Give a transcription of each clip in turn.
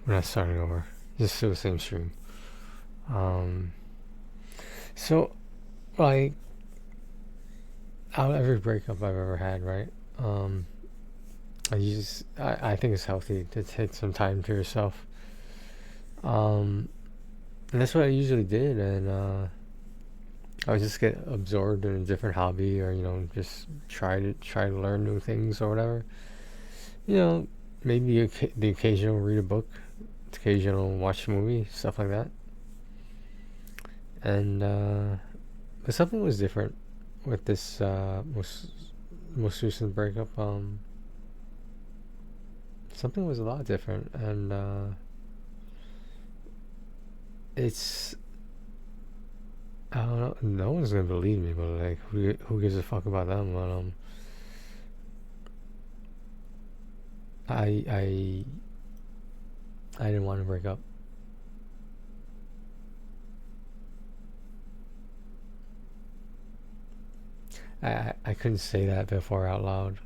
when I started over. Just to the same stream. Um, so, like, out of every breakup I've ever had, right? I think it's healthy to take some time to yourself. And that's what I usually did, and I would just get absorbed in a different hobby, or just try to learn new things or whatever. You know, maybe the occasional read a book, the occasional watch a movie, stuff like that. And but something was different with this most recent breakup. Something was a lot different, and it's I don't know. No one's gonna believe me, but like, who gives a fuck about them? But I I didn't want to break up. I couldn't say that before out loud.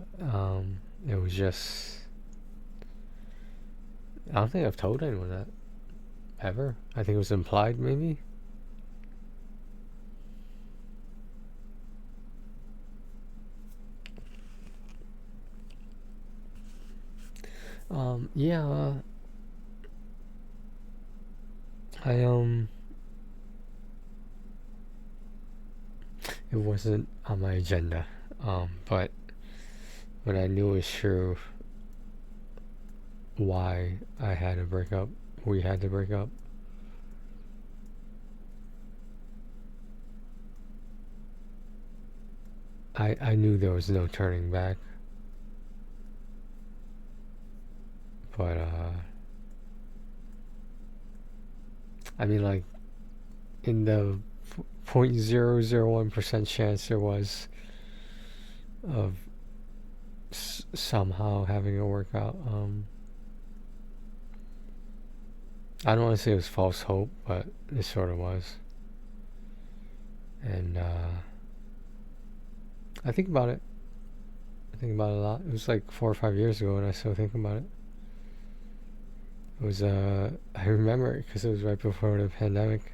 It was just I don't think I've told anyone that ever. I think it was implied, maybe. Yeah. I It wasn't on my agenda. But when I knew it was true, why I had to break up, we had to break up. I knew there was no turning back, but I mean, like, in the 0.001% chance there was of somehow having it work out. I don't want to say it was false hope, but it sort of was. And I think about it. I think about it a lot. It was like 4 or 5 years ago, and I still think about it. It was I remember it because it was right before the pandemic.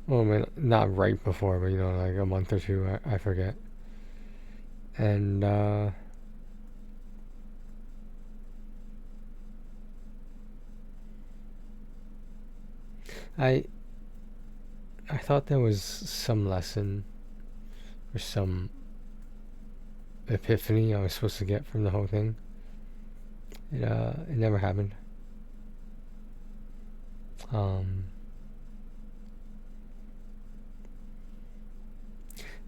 Well, I mean, not right before, but like a month or two. I forget. And I I thought there was some lesson or some epiphany I was supposed to get from the whole thing. It never happened. Um,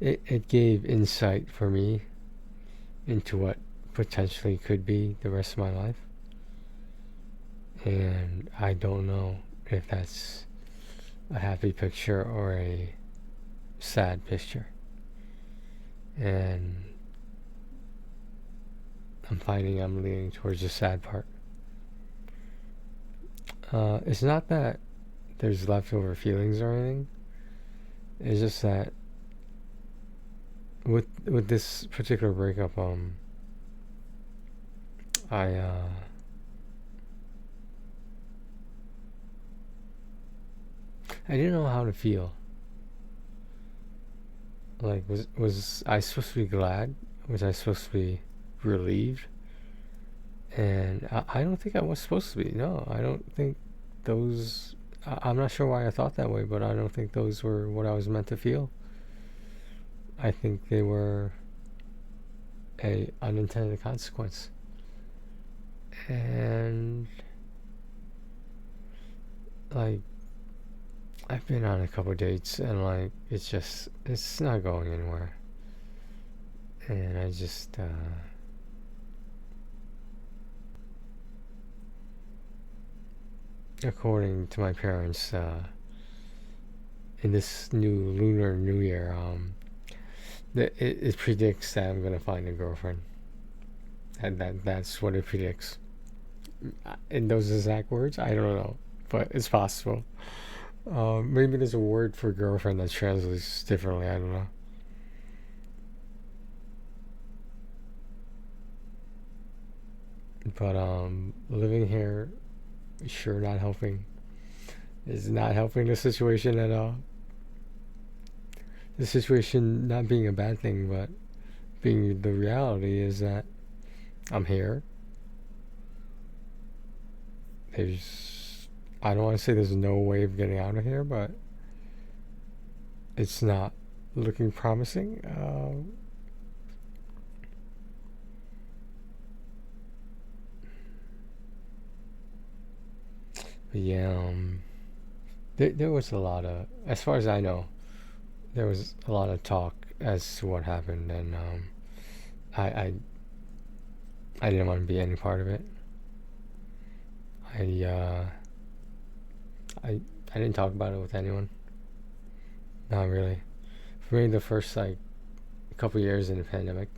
it gave insight for me into what potentially could be the rest of my life, and I don't know if that's a happy picture or a sad picture. And I'm finding I'm leaning towards the sad part. It's not that there's leftover feelings or anything. It's just that with this particular breakup, I I didn't know how to feel. Like, was I supposed to be glad? Was I supposed to be relieved? And I don't think I was supposed to be. No, I don't think those. I'm not sure why I thought that way, but I don't think those were what I was meant to feel. I think they were a unintended consequence. And like, I've been on a couple dates, and like, it's not going anywhere. And I just according to my parents, in this new lunar new year, it predicts that I'm gonna find a girlfriend. And that's what it predicts. In those exact words, I don't know, but it's possible. Maybe there's a word for girlfriend that translates differently. I don't know. But living here sure not helping. It's not helping the situation at all. The situation not being a bad thing, but being the reality is that I'm here. I don't want to say there's no way of getting out of here, but it's not looking promising. But yeah, there was a lot of, as far as I know, there was a lot of talk as to what happened, and I, I, I didn't want to be any part of it. I, uh, I didn't talk about it with anyone. Not really. For me, the first like couple years in the pandemic,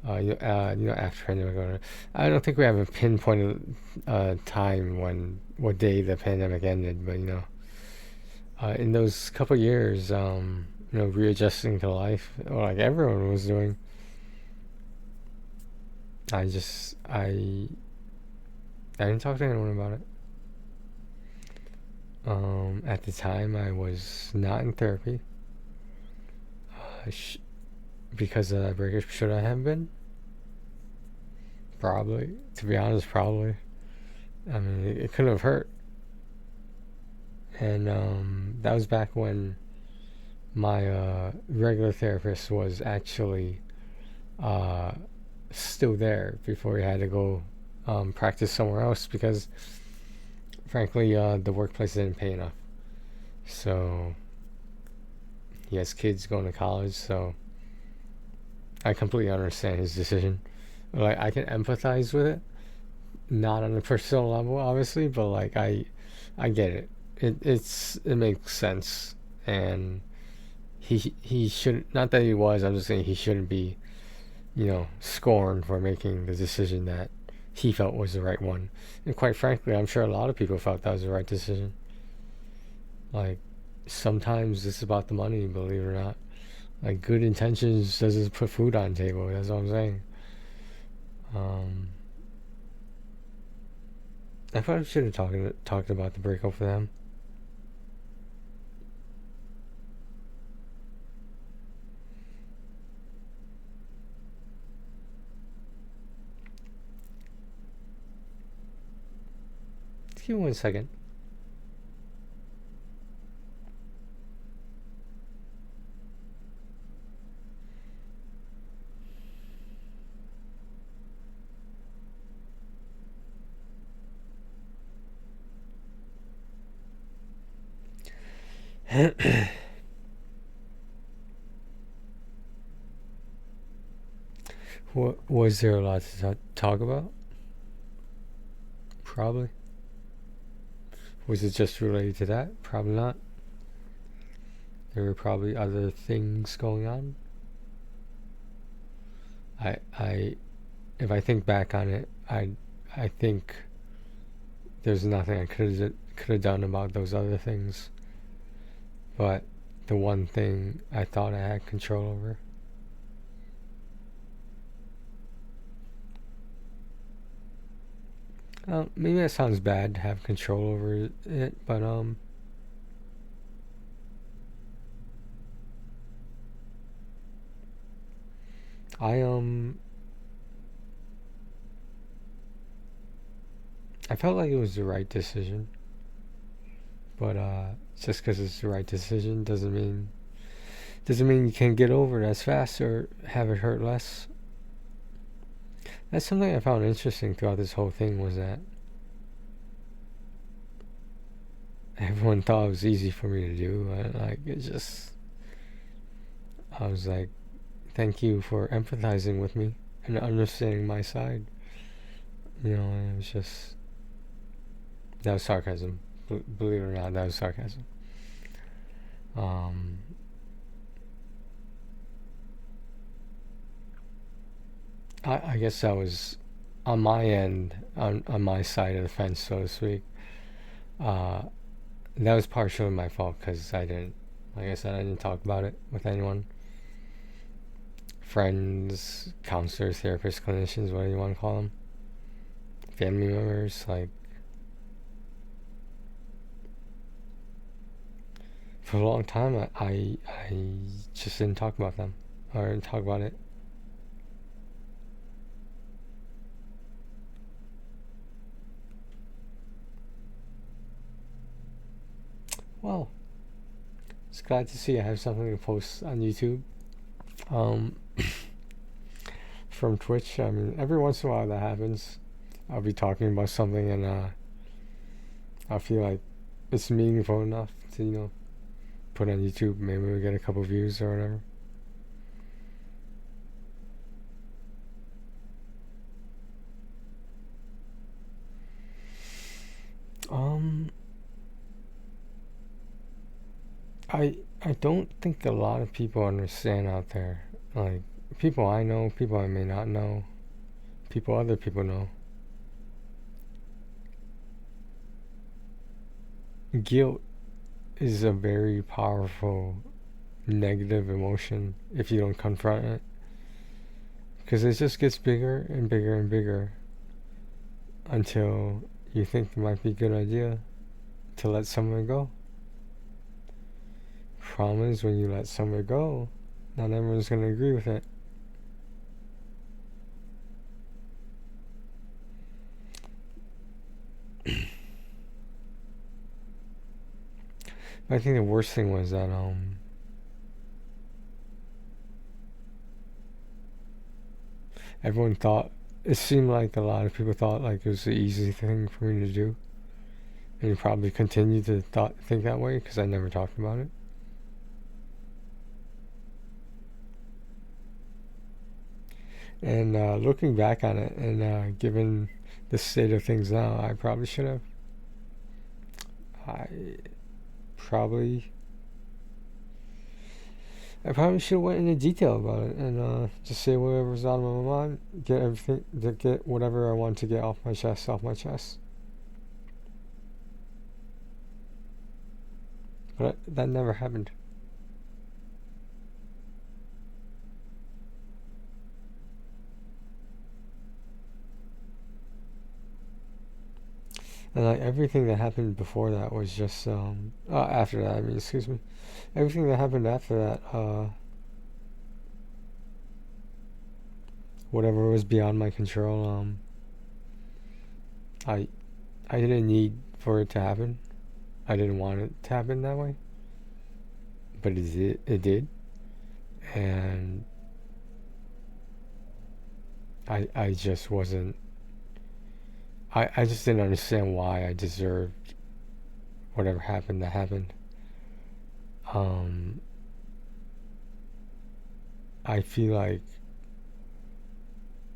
after pandemic, I don't think we have a pinpointed time what day the pandemic ended, but in those couple years, readjusting to life, like everyone was doing, I just I didn't talk to anyone about it. At the time, I was not in therapy. Because of that breakup, should I have been? Probably. To be honest, probably. I mean, it couldn't have hurt. And that was back when my regular therapist was actually uh, still there before he had to go practice somewhere else because, frankly, the workplace didn't pay enough. So he has kids going to college, so I completely understand his decision. Like, I can empathize with it, not on a personal level, obviously, but like I get it. It makes sense, and he shouldn't. Not that he was. I'm just saying he shouldn't be, scorned for making the decision that he felt was the right one. And quite frankly, I'm sure a lot of people felt that was the right decision. Like, sometimes it's about the money, believe it or not. Like, good intentions doesn't put food on the table. That's what I'm saying. I probably should have talked about the breakup for them. Just give me 1 second. What was there a lot to talk about? Probably. Was it just related to that? Probably not. There were probably other things going on. I if I think back on it, I think there's nothing I could have done about those other things. But the one thing I thought I had control over. Maybe that sounds bad to have control over it, but I I felt like it was the right decision, but just because it's the right decision doesn't mean you can get over it as fast or have it hurt less. That's something I found interesting throughout this whole thing was that everyone thought it was easy for me to do. I was like, thank you for empathizing with me and understanding my side. It was just, that was sarcasm. Believe it or not, that was sarcasm. Um, I guess that was on my end, on my side of the fence, so to speak. Uh, that was partially my fault because like I said, I didn't talk about it with anyone. Friends, counselors, therapists, clinicians, whatever you want to call them. Family members, like, for a long time, I just didn't talk about them or talk about it. Well, it's glad to see I have something to post on YouTube. Um, from Twitch, I mean, every once in a while that happens. I'll be talking about something and I feel like it's meaningful enough to, put on YouTube. Maybe we get a couple views or whatever. Um, I don't think a lot of people understand out there. Like, people I know, people I may not know, people other people know. Guilt is a very powerful negative emotion if you don't confront it. Because it just gets bigger and bigger and bigger until you think it might be a good idea to let someone go. Problem is, when you let someone go, not everyone's going to agree with it. I think the worst thing was that everyone thought, it seemed like a lot of people thought like it was the easy thing for me to do, and you probably continue to think that way because I never talked about it. And looking back on it, and given the state of things now, I probably should have. I probably should have went into detail about it and just say whatever's on my mind, get whatever I want to get off my chest. But that never happened. And like everything that happened before that was just after that. I mean, excuse me. Everything that happened after that, whatever was beyond my control, I didn't need for it to happen. I didn't want it to happen that way, but it did, and I just wasn't. I just didn't understand why I deserved whatever happened that happened. I feel like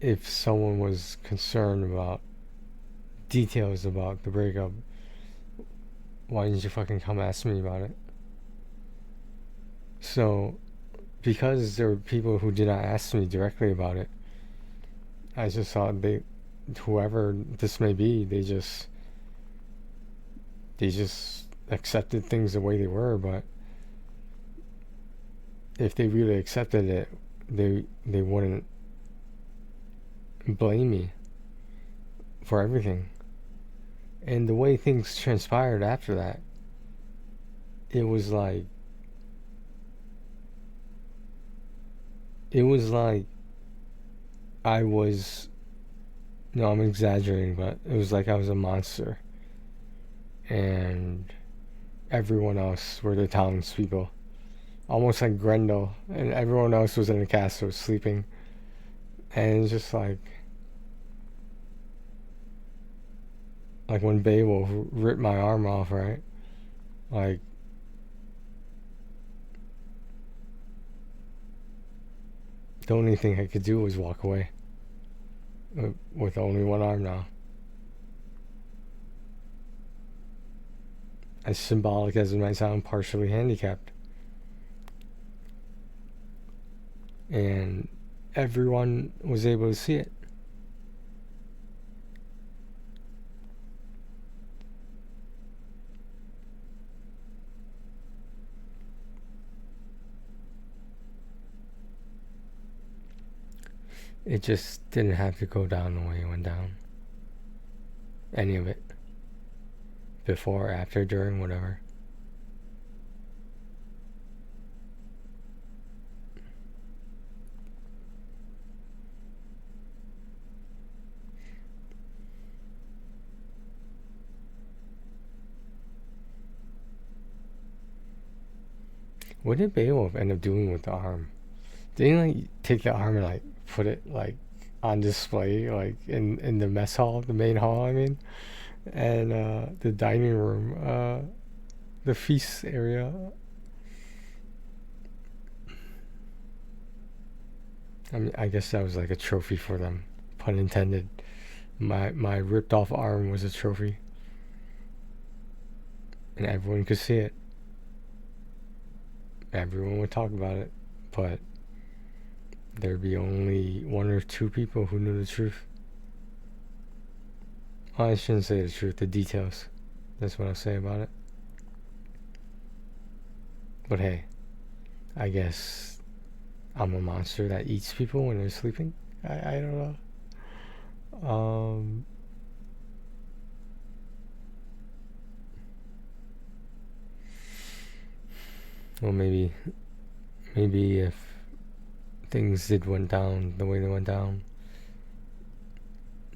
if someone was concerned about details about the breakup, why didn't you fucking come ask me about it? So, because there were people who did not ask me directly about it, I just thought whoever this may be, they just accepted things the way they were. But if they really accepted it, they wouldn't blame me for everything. And the way things transpired after that, it was like I was, no, I'm exaggerating, but it was like I was a monster and everyone else were the townspeople, almost like Grendel, and everyone else was in the castle sleeping. And it's just like when Beowulf ripped my arm off, right? Like, the only thing I could do was walk away with only one arm now. As symbolic as it might sound, partially handicapped. And everyone was able to see it. It just didn't have to go down the way it went down. Any of it. Before, after, during, whatever. What did Beowulf end up doing with the arm? Didn't he like take the arm and like put it like on display like in the mess hall, the main hall, I mean, and the dining room, the feast area. I mean, I guess that was like a trophy for them, pun intended. My ripped off arm was a trophy, and everyone could see it. Everyone would talk about it, but there'd be only one or two people who knew the truth. Well, I shouldn't say the truth, the details. That's what I'll say about it. But hey, I guess I'm a monster that eats people when they're sleeping. I don't know. Well, maybe if things did went down the way they went down,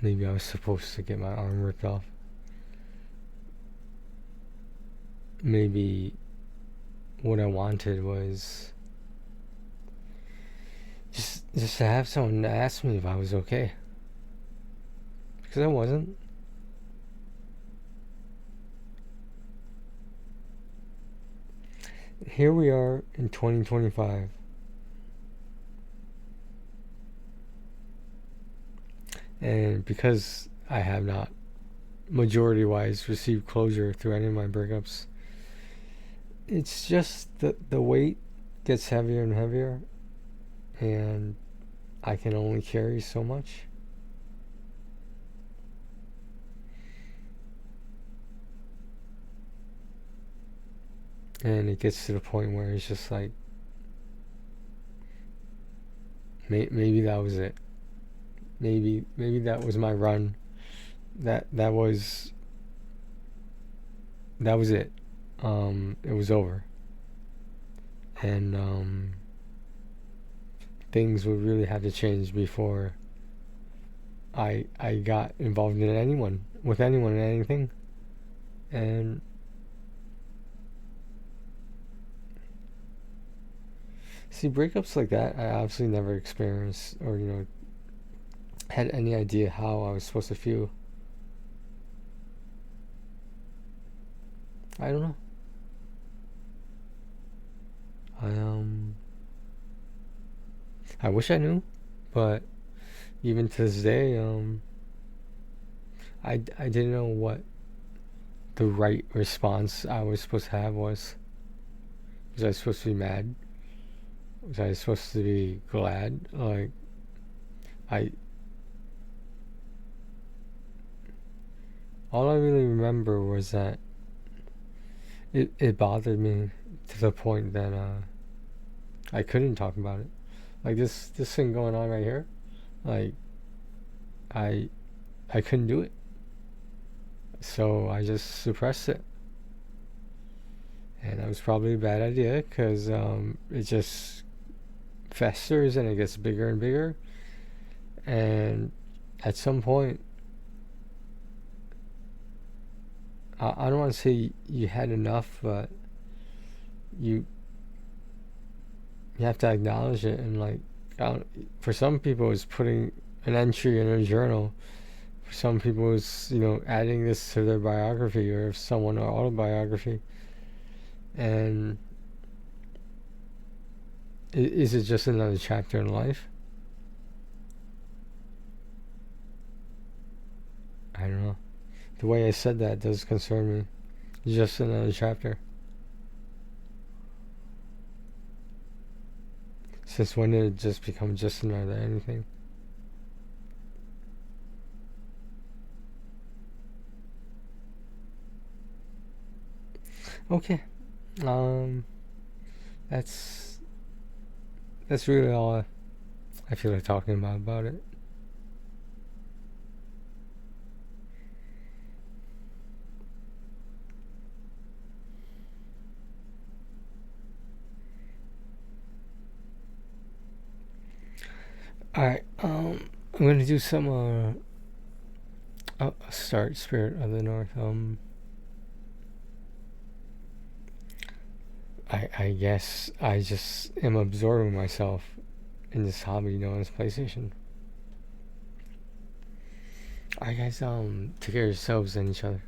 maybe I was supposed to get my arm ripped off. Maybe what I wanted was just to have someone ask me if I was okay, because I wasn't. Here we are in 2025. And because I have not, majority wise, received closure through any of my breakups, it's just the weight gets heavier and heavier, and I can only carry so much. And it gets to the point where it's just like, maybe that was it. Maybe that was my run. That was it. It was over, and things would really have to change before I got involved in with anyone and anything, and see, breakups like that I obviously never experienced or had any idea how I was supposed to feel. I don't know. I wish I knew, but even to this day, I didn't know what the right response I was supposed to have was. Was I supposed to be mad? Was I supposed to be glad? Like, I all I really remember was that it bothered me to the point that I couldn't talk about it. Like this thing going on right here, like I couldn't do it, so I just suppressed it, and that was probably a bad idea because it just festers and it gets bigger and bigger, and at some point, I don't want to say you had enough, but you have to acknowledge it, and like for some people it's putting an entry in a journal. For some people it's adding this to their biography or if someone or autobiography. And is it just another chapter in life? I don't know. The way I said that does concern me. Just another chapter. Since when did it just become just another anything? Okay. That's really all I feel like talking about it. Alright, I'm gonna do some start Spirit of the North. I guess I just am absorbing myself in this hobby known as PlayStation. Alright, guys, take care of yourselves and each other.